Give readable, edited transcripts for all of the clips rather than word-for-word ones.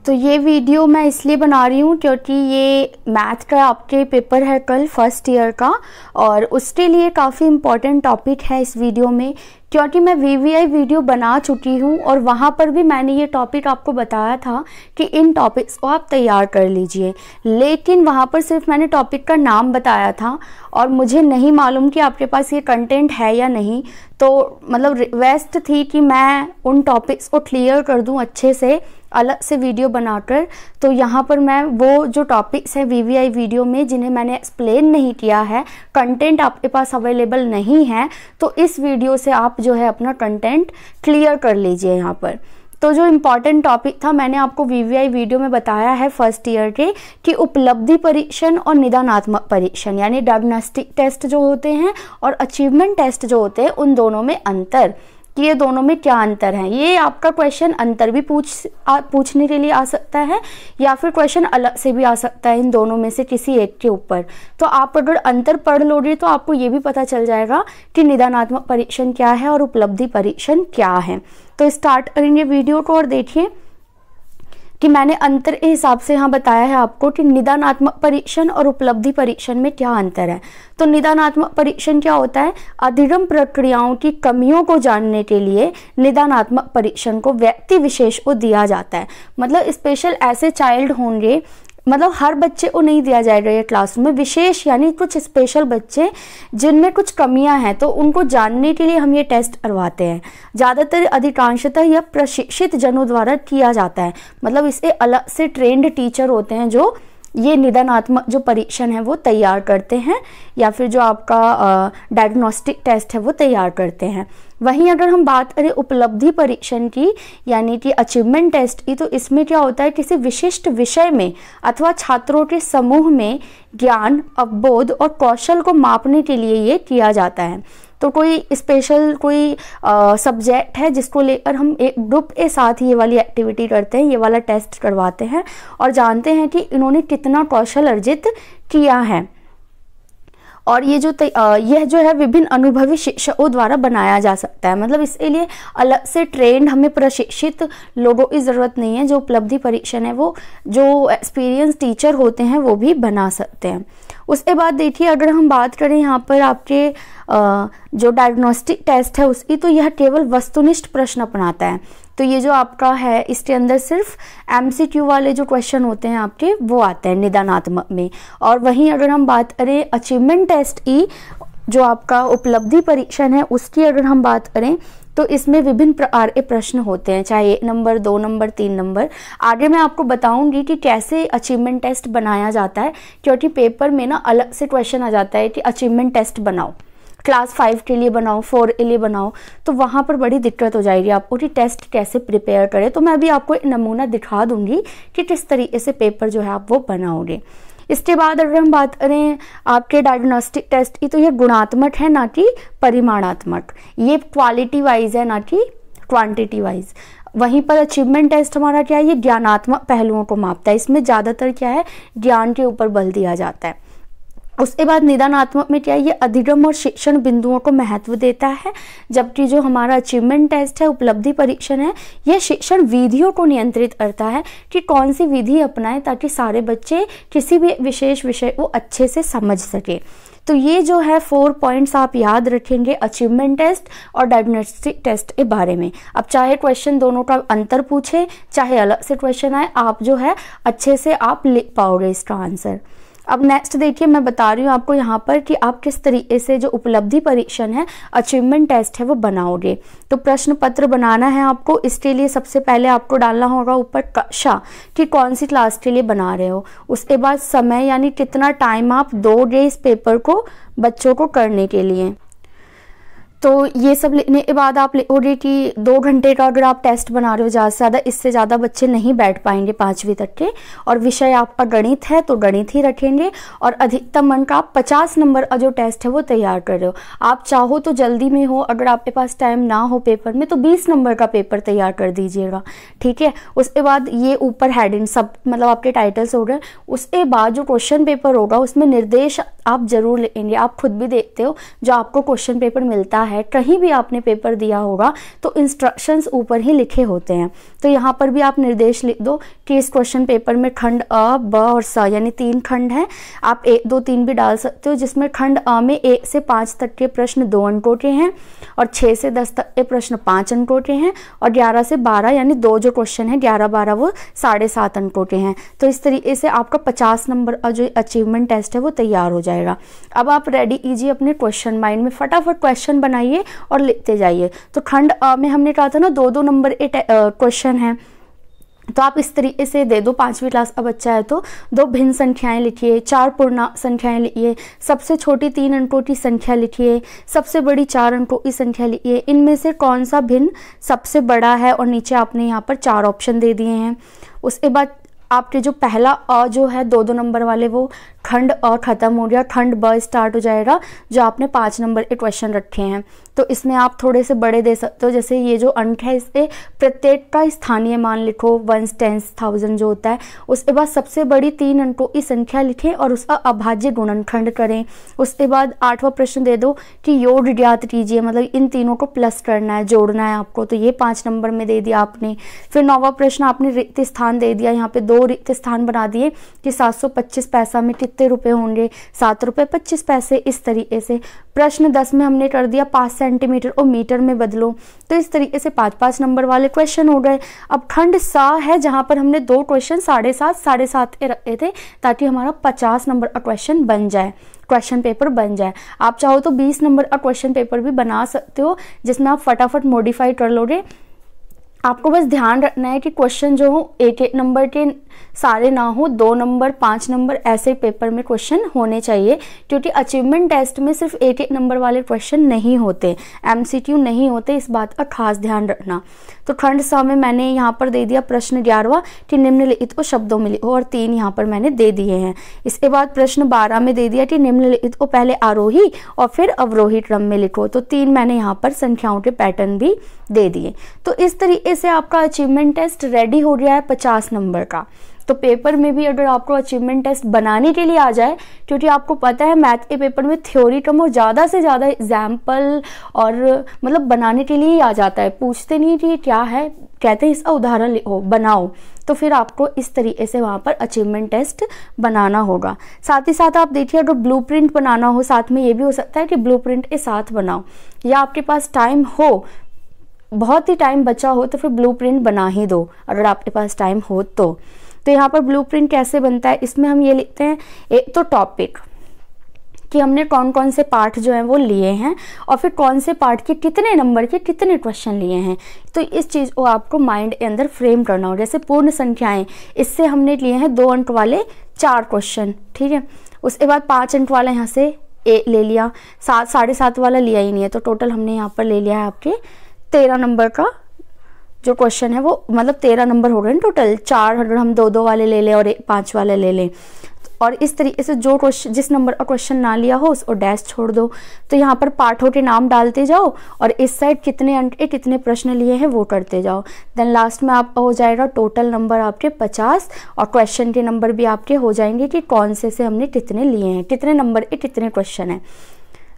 तो ये वीडियो मैं इसलिए बना रही हूँ क्योंकि ये मैथ का आपके पेपर है कल फर्स्ट ईयर का, और उसके लिए काफ़ी इम्पॉर्टेंट टॉपिक है इस वीडियो में, क्योंकि मैं वीवीआई वीडियो बना चुकी हूँ और वहाँ पर भी मैंने ये टॉपिक आपको बताया था कि इन टॉपिक्स को आप तैयार कर लीजिए, लेकिन वहाँ पर सिर्फ मैंने टॉपिक का नाम बताया था और मुझे नहीं मालूम कि आपके पास ये कंटेंट है या नहीं। तो मतलब रिक्वेस्ट थी कि मैं उन टॉपिक्स को क्लियर कर दूँ अच्छे से, अलग से वीडियो बनाकर। तो यहाँ पर मैं वो जो टॉपिक्स हैं वीवीआई वीडियो में जिन्हें मैंने एक्सप्लेन नहीं किया है, कंटेंट आपके पास अवेलेबल नहीं है, तो इस वीडियो से आप जो है अपना कंटेंट क्लियर कर लीजिए यहाँ पर। तो जो इम्पॉर्टेंट टॉपिक था मैंने आपको वीवीआई वीडियो में बताया है फर्स्ट ईयर के कि उपलब्धि परीक्षण और निदानात्मक परीक्षण यानी डायग्नोस्टिक टेस्ट जो होते हैं और अचीवमेंट टेस्ट जो होते हैं, उन दोनों में अंतर, कि ये दोनों में क्या अंतर है। ये आपका क्वेश्चन अंतर भी पूछने के लिए आ सकता है या फिर क्वेश्चन अलग से भी आ सकता है इन दोनों में से किसी एक के ऊपर। तो आप अगर अंतर पढ़ लोगे तो आपको ये भी पता चल जाएगा कि निदानात्मक परीक्षण क्या है और उपलब्धि परीक्षण क्या है। तो स्टार्ट करेंगे वीडियो को और देखिए कि मैंने अंतर के हिसाब से यहाँ बताया है आपको कि निदानात्मक परीक्षण और उपलब्धि परीक्षण में क्या अंतर है। तो निदानात्मक परीक्षण क्या होता है? अधिगम प्रक्रियाओं की कमियों को जानने के लिए निदानात्मक परीक्षण को व्यक्ति विशेष को दिया जाता है। मतलब स्पेशल ऐसे चाइल्ड होंगे, मतलब हर बच्चे को नहीं दिया जाएगा ये क्लासरूम में, विशेष यानी कुछ स्पेशल बच्चे जिनमें कुछ कमियां हैं, तो उनको जानने के लिए हम ये टेस्ट करवाते हैं। ज़्यादातर अधिकांशतः यह प्रशिक्षित जनों द्वारा किया जाता है, मतलब इसे अलग से ट्रेंड टीचर होते हैं जो ये निदानात्मक जो परीक्षण है वो तैयार करते हैं, या फिर जो आपका डायग्नोस्टिक टेस्ट है वो तैयार करते हैं। वहीं अगर हम बात करें उपलब्धि परीक्षण की यानी कि अचीवमेंट टेस्ट की, तो इसमें क्या होता है, किसी विशिष्ट विषय में अथवा छात्रों के समूह में ज्ञान, अवबोध और कौशल को मापने के लिए ये किया जाता है। तो कोई स्पेशल कोई सब्जेक्ट है जिसको लेकर हम एक ग्रुप के साथ ये वाली एक्टिविटी करते हैं, ये वाला टेस्ट करवाते हैं और जानते हैं कि इन्होंने कितना कौशल अर्जित किया है। और ये जो है विभिन्न अनुभवी शिक्षकों द्वारा बनाया जा सकता है, मतलब इसके लिए अलग से ट्रेंड हमें प्रशिक्षित लोगों की ज़रूरत नहीं है। जो उपलब्धि परीक्षण है वो जो एक्सपीरियंस टीचर होते हैं वो भी बना सकते हैं। उसके बाद देखिए अगर हम बात करें यहाँ पर आपके जो डायग्नोस्टिक टेस्ट है उसकी, तो यह केवल वस्तुनिष्ठ प्रश्न अपनाता है। तो ये जो आपका है इसके अंदर सिर्फ एमसीक्यू वाले जो क्वेश्चन होते हैं आपके वो आते हैं निदानात्मक में। और वहीं अगर हम बात करें अचीवमेंट टेस्ट की, जो आपका उपलब्धि परीक्षण है उसकी अगर हम बात करें, तो इसमें विभिन्न प्रकार के प्रश्न होते हैं, चाहे 1 नंबर, 2 नंबर, 3 नंबर। आगे मैं आपको बताऊंगी कि कैसे अचीवमेंट टेस्ट बनाया जाता है, क्योंकि पेपर में ना अलग से क्वेश्चन आ जाता है कि अचीवमेंट टेस्ट बनाओ, क्लास 5 के लिए बनाओ, 4 के लिए बनाओ, तो वहाँ पर बड़ी दिक्कत हो जाएगी आपको कि टेस्ट कैसे प्रिपेयर करें। तो मैं अभी आपको एक नमूना दिखा दूंगी कि किस तरीके से पेपर जो है आप वो बनाओगे। इसके बाद अगर हम बात करें आपके डायग्नोस्टिक टेस्ट की, तो ये गुणात्मक है ना कि परिमाणात्मक, ये क्वालिटी वाइज है ना कि क्वांटिटी वाइज। वहीं पर अचीवमेंट टेस्ट हमारा क्या है, ये ज्ञानात्मक पहलुओं को मापता है, इसमें ज़्यादातर क्या है ज्ञान के ऊपर बल दिया जाता है। उसके बाद निदानात्मक में क्या है, ये अधिगम और शिक्षण बिंदुओं को महत्व देता है, जबकि जो हमारा अचीवमेंट टेस्ट है, उपलब्धि परीक्षण है, यह शिक्षण विधियों को नियंत्रित करता है कि कौन सी विधि अपनाएं ताकि सारे बच्चे किसी भी विशेष विषय को अच्छे से समझ सके। तो ये जो है 4 पॉइंट्स आप याद रखेंगे अचीवमेंट टेस्ट और डायग्नोस्टिक टेस्ट के बारे में। अब चाहे क्वेश्चन दोनों का अंतर पूछे, चाहे अलग से क्वेश्चन आए, आप जो है अच्छे से आप लिख पाओगे इसका आंसर। अब नेक्स्ट देखिए मैं बता रही हूँ आपको यहाँ पर कि आप किस तरीके से जो उपलब्धि परीक्षण है, अचीवमेंट टेस्ट है, वो बनाओगे। तो प्रश्न पत्र बनाना है आपको। इसके लिए सबसे पहले आपको डालना होगा ऊपर कक्षा कि कौन सी क्लास के लिए बना रहे हो। उसके बाद समय यानी कितना टाइम आप दोगे इस पेपर को बच्चों को करने के लिए। तो ये सब लिखने के बाद आप लिखोगे कि 2 घंटे का अगर आप टेस्ट बना रहे हो, ज़्यादा से ज़्यादा, इससे ज़्यादा बच्चे नहीं बैठ पाएंगे 5वीं तक के। और विषय आपका गणित है तो गणित ही रखेंगे। और अधिकतम अंक आप 50 नंबर का जो टेस्ट है वो तैयार कर रहे हो। आप चाहो तो जल्दी में हो, अगर आपके पास टाइम ना हो पेपर में, तो 20 नंबर का पेपर तैयार कर दीजिएगा, ठीक है। उसके बाद ये ऊपर हेडिंग सब मतलब आपके टाइटल्स हो गए। उसके बाद जो क्वेश्चन पेपर होगा उसमें निर्देश आप जरूर लेंगे। आप खुद भी देखते हो जो आपको क्वेश्चन पेपर मिलता है, कहीं भी आपने पेपर दिया होगा तो इंस्ट्रक्शंस ऊपर ही लिखे होते हैं। तो यहाँ पर भी आप निर्देश लिख दो कि इस क्वेश्चन पेपर में खंड अ, ब और स यानी 3 खंड हैं। आप 1, 2, 3 भी डाल सकते हो, जिसमें खंड अ में 1 से 5 तक के प्रश्न 2 अंकों के हैं और 6 से 10 तक के प्रश्न 5 अंकों के हैं और 11 से 12 यानी 2 जो क्वेश्चन है 11, 12 वो 7.5 अंकों के हैं। तो इस तरीके से आपका 50 नंबर का जो अचीवमेंट टेस्ट है वो तैयार हो जाएगा। अब आप रेडी कीजिए अपने क्वेश्चन, माइंड में फटाफट क्वेश्चन बनाइए और लिखते जाइए। तो खंड अ में हमने कहा था ना 2-2 नंबर क्वेश्चन है, तो आप इस तरीके से दे दो। 5वीं क्लास का बच्चा है तो 2 भिन्न संख्याएं लिखिए, 4 पूर्ण संख्याएं लिखिए, सबसे छोटी 3 अंकों की संख्या लिखिए, सबसे बड़ी 4 अंकों की संख्या लिखिए, इनमें से कौन सा भिन्न सबसे बड़ा है, और नीचे आपने यहाँ पर 4 ऑप्शन दे दिए हैं। उसके बाद आपके जो पहला अ जो है 2-2 नंबर वाले वो खंड अ खत्म हो गया, खंड ब स्टार्ट हो जाएगा जो आपने 5 नंबर के क्वेश्चन रखे हैं। तो इसमें आप थोड़े से बड़े दे सकते हो, जैसे ये जो अंक है इससे प्रत्येक का स्थानीय मान लिखो, 1, 10, 1000 जो होता है। उसके बाद सबसे बड़ी 3 अंकों की संख्या लिखें और उसका अभाज्य गुणनखंड करें। उसके बाद 8वां प्रश्न दे दो कि योग ज्ञात कीजिए, मतलब इन तीनों को प्लस करना है, जोड़ना है आपको, तो ये 5 नंबर में दे दिया आपने। फिर 9वां प्रश्न आपने रिक्त स्थान दे दिया, यहाँ पे 2 रिक्त स्थान बना दिए कि 725 पैसा में कितने रुपए होंगे, 7 रुपए 25 पैसे। इस तरीके से प्रश्न 10 में हमने कर दिया 5 सेंटीमीटर और मीटर में बदलो। तो इस तरीके से 5-5 नंबर वाले क्वेश्चन हो गए। अब खंड सा है जहां पर हमने 2 क्वेश्चन 7.5 के रखे थे ताकि हमारा 50 नंबर का क्वेश्चन बन जाए, क्वेश्चन पेपर बन जाए। आप चाहो तो 20 नंबर का क्वेश्चन पेपर भी बना सकते हो जिसमें आप फटाफट मॉडिफाई कर लोगे। आपको बस ध्यान रखना है कि क्वेश्चन जो हो 1-1 नंबर के सारे ना हो, 2 नंबर 5 नंबर ऐसे पेपर में क्वेश्चन होने चाहिए, क्योंकि अचीवमेंट टेस्ट में सिर्फ 1-1 नंबर वाले क्वेश्चन नहीं होते, MCQ नहीं होते, इस बात का खास ध्यान रखना। तो खंड स में मैंने यहाँ पर दे दिया प्रश्न 11वां कि निम्नलिखित को शब्दों में लिखो, और 3 यहाँ पर मैंने दे दिए हैं। इसके बाद प्रश्न 12 में दे दिया कि निम्नलिखित को पहले आरोही और फिर अवरोही क्रम में लिखो, तो 3 मैंने यहाँ पर संख्याओं के पैटर्न भी दे दिए। तो इस तरीके से आपका अचीवमेंट टेस्ट रेडी हो गया है 50 नंबर का। तो पेपर में भी अगर आपको अचीवमेंट टेस्ट बनाने के लिए आ जाए, क्योंकि आपको पता है मैथ के पेपर में थ्योरी कम और ज़्यादा से ज़्यादा एग्जाम्पल और मतलब बनाने के लिए ही आ जाता है, पूछते नहीं कि ये क्या है, कहते हैं इसका उदाहरण लिखो बनाओ। तो फिर आपको इस तरीके से वहाँ पर अचीवमेंट टेस्ट बनाना होगा। साथ ही साथ आप देखिए अगर ब्लूप्रिंट बनाना हो, साथ में ये भी हो सकता है कि ब्लूप्रिंट के साथ बनाओ, या आपके पास टाइम हो, बहुत ही टाइम बचा हो तो फिर ब्लूप्रिंट बना ही दो अगर आपके पास टाइम हो तो। यहाँ पर ब्लूप्रिंट कैसे बनता है, इसमें हम ये लिखते हैं एक तो टॉपिक कि हमने कौन कौन से पार्ट जो हैं वो लिए हैं और फिर कौन से पार्ट के कितने नंबर के कितने क्वेश्चन लिए हैं। तो इस चीज़ को आपको माइंड के अंदर फ्रेम करना हो। जैसे पूर्ण संख्याएं, इससे हमने लिए हैं 2 अंक वाले 4 क्वेश्चन, ठीक है। उसके बाद 5 अंक वाला यहाँ से ए ले लिया, 7.5 वाला लिया ही नहीं है, तो टोटल हमने यहाँ पर ले लिया है आपके 13 नंबर का जो क्वेश्चन है वो, मतलब 13 नंबर हो गए ना टोटल। 4 अगर हम 2-2 वाले ले लें और 5 वाले ले लें, और इस तरीके से जो क्वेश्चन जिस नंबर का क्वेश्चन ना लिया हो उसको डैश छोड़ दो। तो यहाँ पर पाठों के नाम डालते जाओ और इस साइड कितने अंक के कितने प्रश्न लिए हैं वो करते जाओ। देन लास्ट में आपका हो जाएगा टोटल नंबर आपके 50 और क्वेश्चन के नंबर भी आपके हो जाएंगे कि कौन से हमने कितने लिए हैं, कितने नंबर के कितने क्वेश्चन हैं।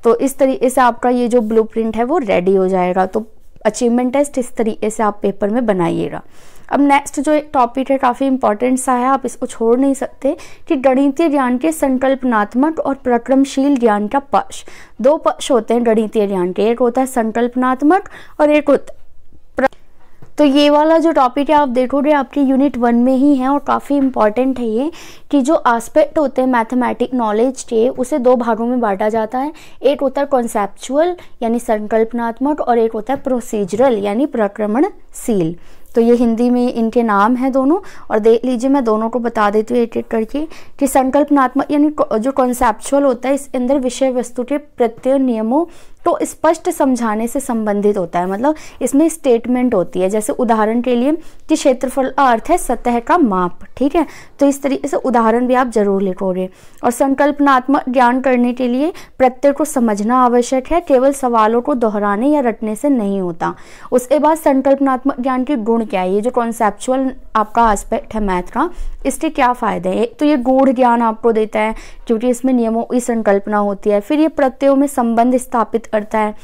तो इस तरीके से आपका ये जो ब्लूप्रिंट है वो रेडी हो जाएगा। तो अचीवमेंट टेस्ट इस तरीके से आप पेपर में बनाइएगा। अब नेक्स्ट जो एक टॉपिक है काफ़ी इंपॉर्टेंट सा है, आप इसको छोड़ नहीं सकते, कि गणितीय ज्ञान के संकल्पनात्मक और प्रक्रमशील ज्ञान का पक्ष। 2 पक्ष होते हैं गणितीय ज्ञान के, एक होता है संकल्पनात्मक और एक होता है। तो ये वाला जो टॉपिक है आप देखोगे आपके यूनिट 1 में ही है और काफ़ी इंपॉर्टेंट है ये, कि जो एस्पेक्ट होते हैं मैथमेटिक नॉलेज के उसे 2 भागों में बांटा जाता है। एक होता है कॉन्सेप्चुअल यानी संकल्पनात्मक और एक होता है प्रोसीजरल यानी प्रक्रमणशील। तो ये हिंदी में इनके नाम हैं दोनों, और देख लीजिए मैं दोनों को बता देती हूँ एक एक करके। कि संकल्पनात्मक यानी जो कॉन्सेप्चुअल होता है इसके अंदर विषय वस्तु के प्रत्यय नियमों तो स्पष्ट समझाने से संबंधित होता है, मतलब इसमें स्टेटमेंट होती है। जैसे उदाहरण के लिए कि क्षेत्रफल का अर्थ है सतह का माप, ठीक है। तो इस तरीके से उदाहरण भी आप जरूर लिखोगे। और संकल्पनात्मक ज्ञान करने के लिए प्रत्यय को समझना आवश्यक है, केवल सवालों को दोहराने या रटने से नहीं होता। उसके बाद संकल्पनात्मक ज्ञान के गुण क्या है, ये जो कॉन्सेप्चुअल आपका एस्पेक्ट है मैथ का, इसके क्या फायदे हैं। तो ये गूढ़ ज्ञान आपको देता है क्योंकि इसमें नियमों की संकल्पना होती है। फिर ये प्रत्ययों में संबंध स्थापित करता है,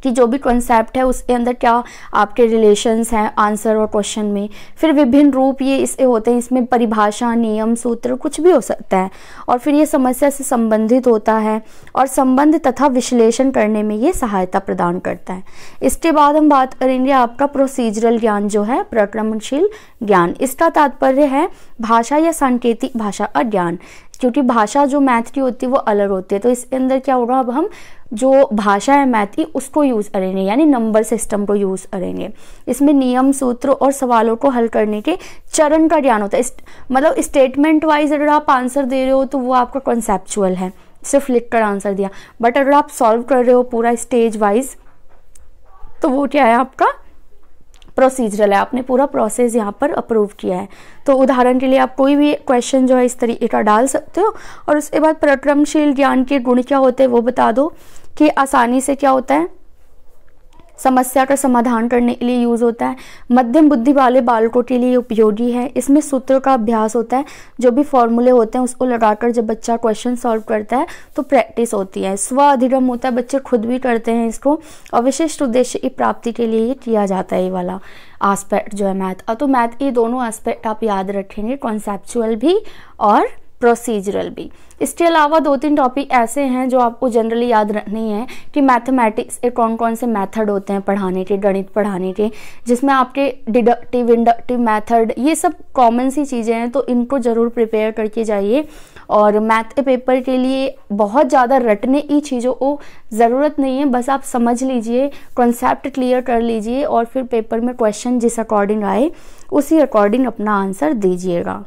कि जो भी कॉन्सेप्ट है उसके अंदर क्या आपके रिलेशंस हैं आंसर और क्वेश्चन में। फिर विभिन्न रूप ये इसके होते हैं, इसमें परिभाषा, नियम, सूत्र कुछ भी हो सकता है। और फिर ये समस्या से संबंधित होता है और संबंध तथा विश्लेषण करने में ये सहायता प्रदान करता है। इसके बाद हम बात करेंगे आपका प्रोसीजरल ज्ञान जो है, प्रक्रमणशील ज्ञान। इसका तात्पर्य है भाषा या सांकेतिक भाषा का ज्ञान, क्योंकि भाषा जो मैथ की होती है वो अलग होती है। तो इसके अंदर क्या होगा, अब हम जो भाषा है मैथ की उसको यूज़ करेंगे, यानी नंबर सिस्टम को यूज़ करेंगे। इसमें नियम, सूत्र और सवालों को हल करने के चरण का ज्ञान होता है। मतलब स्टेटमेंट वाइज अगर आप आंसर दे रहे हो तो वो आपका कॉन्सेप्चुअल है, सिर्फ लिख कर आंसर दिया। बट अगर आप सॉल्व कर रहे हो पूरा स्टेज वाइज तो वो क्या है, आपका प्रोसीजरल है, आपने पूरा प्रोसेस यहाँ पर अप्रूव किया है। तो उदाहरण के लिए आप कोई भी क्वेश्चन जो है इस तरीके का डाल सकते हो। और उसके बाद प्रक्रमशील ज्ञान के गुण क्या होते हैं वो बता दो, कि आसानी से क्या होता है, समस्या का समाधान करने के लिए यूज होता है, मध्यम बुद्धि वाले बालकों के लिए उपयोगी है। इसमें सूत्र का अभ्यास होता है, जो भी फॉर्मूले होते हैं उसको लगाकर जब बच्चा क्वेश्चन सॉल्व करता है तो प्रैक्टिस होती है। स्व अधिगम होता है, बच्चे खुद भी करते हैं इसको, और विशिष्ट उद्देश्य की प्राप्ति के लिए ये किया जाता है, ये वाला एस्पेक्ट जो है मैथ। तो मैथ के दोनों एस्पेक्ट आप याद रखेंगे, कॉन्सेप्चुअल भी और प्रोसीजरल भी। इसके अलावा 2-3 टॉपिक ऐसे हैं जो आपको जनरली याद रखने हैं कि मैथमेटिक्स के कौन कौन से मेथड होते हैं पढ़ाने के, गणित पढ़ाने के, जिसमें आपके डिडक्टिव, इंडक्टिव मेथड, ये सब कॉमन सी चीज़ें हैं, तो इनको ज़रूर प्रिपेयर करके जाइए। और मैथ के पेपर के लिए बहुत ज़्यादा रटने की चीज़ों को ज़रूरत नहीं है, बस आप समझ लीजिए, कॉन्सेप्ट क्लियर कर लीजिए और फिर पेपर में क्वेश्चन जिस अकॉर्डिंग आए उसी अकॉर्डिंग अपना आंसर दीजिएगा।